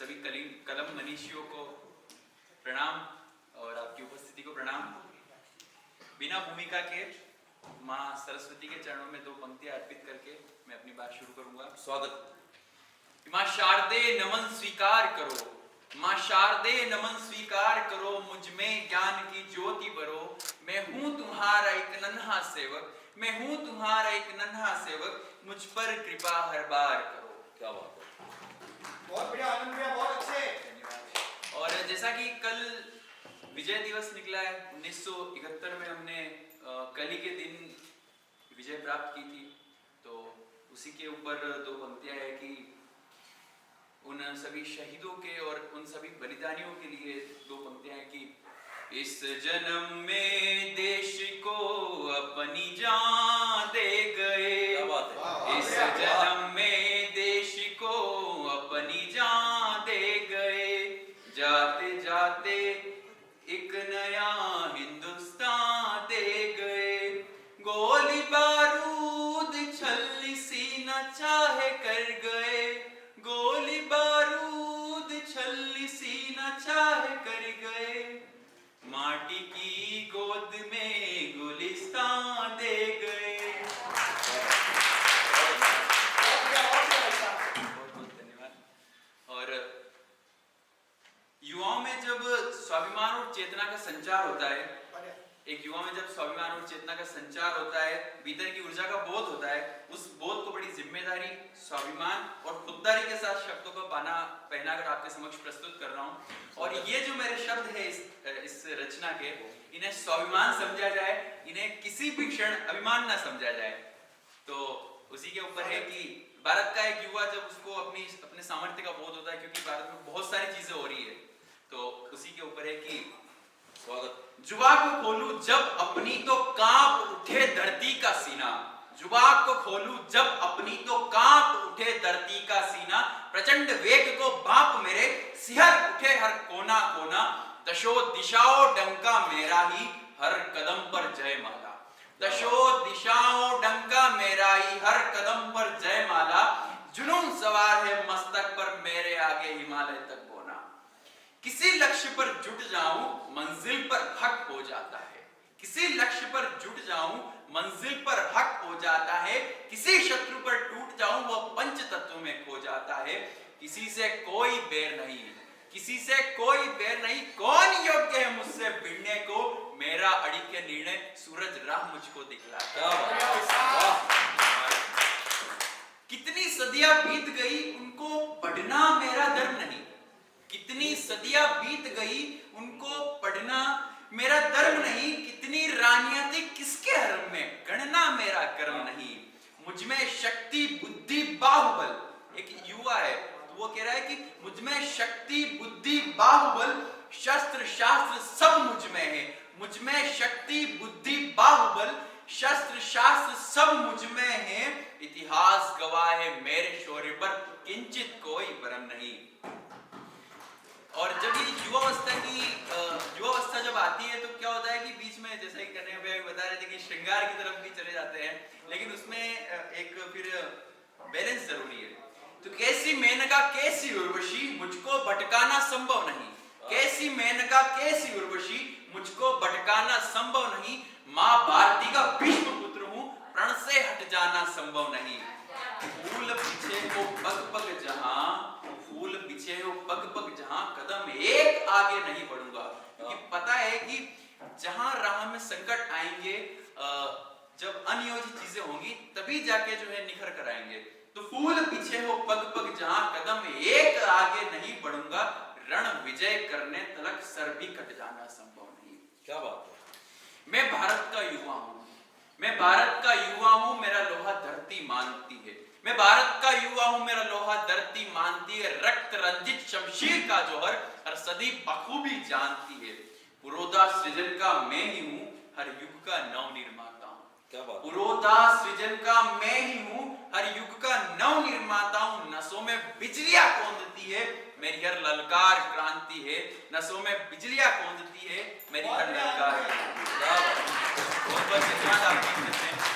सभी कलम मनीषियों को प्रणाम और आपकी उपस्थिति को प्रणाम। बिना भूमिका के माँ सरस्वती के चरणों में 2 पंक्तियां अर्पित करके मैं अपनी बात शुरू करूंगा। स्वागत। माँ शारदे नमन स्वीकार करो, माँ शारदे नमन स्वीकार करो, मुझ में ज्ञान की ज्योति भरो। मैं हूँ तुम्हारा एक नन्हा सेवक, मैं हूँ तुम्हारा एक नन्हा सेवक, मुझ पर कृपा हर बार करो। क्या बात है, बहुत बढ़िया, आनंद भैया बहुत अच्छे। धन्यवाद। और जैसा कि कल विजय दिवस निकला है, 1971 में हमने कल ही के दिन विजय प्राप्त की थी, तो उसी के ऊपर 2 पंक्तियां है कि उन सभी शहीदों के और उन सभी बलिदानियों के लिए 2 पंक्तियां हैं कि इस जन्म में देश को अपनी जान दे गए। क्या बात है। इस जन्म में देश को अपनी जान दे गए, जाते जाते एक नया हिंदुस्तान दे गए। गोली बारूद छल्ली सीना चाहे कर गए, गोली बारूद छल्ली सीना चाहे कर गए। माटी की गोद में गुलिस्तान दे गए। बहुत धन्यवाद। और युवाओं में जब स्वाभिमान और चेतना का संचार होता है, एक युवा में जब स्वाभिमान और चेतना का संचार होता है, भीतर की ऊर्जा का बोध होता है, उस बोध को बड़ी जिम्मेदारी, स्वाभिमान और खुददारी के साथ शब्दों को पहनाकर आपके समक्ष प्रस्तुत कर रहा हूं। और ये जो मेरे शब्द है इस रचना के, इन्हें स्वाभिमान समझा जाए, इन्हें किसी भी क्षण अभिमान ना समझा जाए। तो उसी के ऊपर है कि भारत का एक युवा जब उसको अपने सामर्थ्य का बोध होता है, क्योंकि भारत में बहुत सारी चीजें हो रही है, तो उसी के ऊपर है कि स्वागत। जुबा को खोलूं जब अपनी तो कांप उठे धरती का सीना, जुबा को खोलूं जब अपनी तो कांप उठे धरती का सीना। प्रचंड वेग को भाप मेरे सिहर उठे हर कोना कोना। दशो दिशाओं डंका मेरा ही हर कदम पर जय माला। दशो दिशाओं डंका मेरा ही हर कदम पर जय माला। जुनून सवार है मस्तक पर मेरे आगे हिमालय तक बोना। किसी लक्ष्य पर जुट जाऊं मंजिल पर हक हो जाता है, किसी लक्ष्य पर जुट जाऊं मंजिल पर हक हो जाता है। किसी शत्रु पर टूट जाऊं वो पंच तत्व में खो जाता है। किसी से कोई बैर नहीं, किसी से कोई बैर नहीं, कौन योग्य है मुझसे भिड़ने को। मेरा अड़ी के निर्णय सूरज राह मुझको दिखलाता है। कितनी सदियां बीत गई उनको पढ़ना मेरा धर्म नहीं, कितनी सदियां बीत गई उनको पढ़ना मेरा धर्म नहीं। कितनी रानियां थी किसके हरम में, गणना मेरा कर्म नहीं। मुझ में शक्ति बुद्धि बाहुबल, एक युवा है तो वो कह रहा है कि मुझ में शक्ति बुद्धि बाहुबल, शस्त्र शास्त्र सब मुझ में है। मुझ में शक्ति बुद्धि बाहुबल, शस्त्र शास्त्र सब मुझ में है। इतिहास गवाह है मेरे शौर्य पर, किंचित कोई भरम नहीं। और जब ये युवावस्था जब आती है तो क्या होता है कि बीच में, जैसा कि कन्हैया भैया बता रहे थे कि श्रृंगार की तरफ भी चले जाते हैं, लेकिन उसमें एक फिर बैलेंस जरूरी है। तो कैसी मेनका कैसी उर्वशी, मुझको भटकाना संभव नहीं। कैसी मेनका कैसी उर्वशी, मुझको भटकाना संभव नहीं। माँ भारती का भीष्म पुत्र हूँ, प्रण से हट जाना संभव नहीं। फूल पीछे को पग पग जहां, फूल पीछे हो पग पग जहां, कदम एक आगे नहीं बढ़ूंगा। क्योंकि पता है कि जहां राह में संकट आएंगे, जब अनियोजित चीजें होंगी, तभी जाके जो है निखर कर आएंगे। तो फूल पीछे हो पग पग जहां, कदम एक आगे नहीं बढ़ूंगा। रण विजय करने तलक सर भी कट जाना संभव नहीं। क्या बात है। मैं भारत का युवा हूं, मैं भारत का युवा हूं, मेरा लोहा धरती मानती है। मैं भारत का युवा हूं, मेरा लोहा धरती मानती है। रक्त रंजित शमशीर का जौहर हर सदी बखूबी जानती है। पुरोधा सृजन का मैं ही हूं, हर युग का नव निर्माता हूं। क्या बात। पुरोधा सृजन का मैं ही हूं, हर युग का नव निर्माता हूं। नसों में बिजलियां कौंधती है, मेरी हर ललकार क्रांति है। नसों में बिजलियां कौंधती है, मेरी हर ललकार क्रांति है। बहुत बहुत धन्यवाद आपके।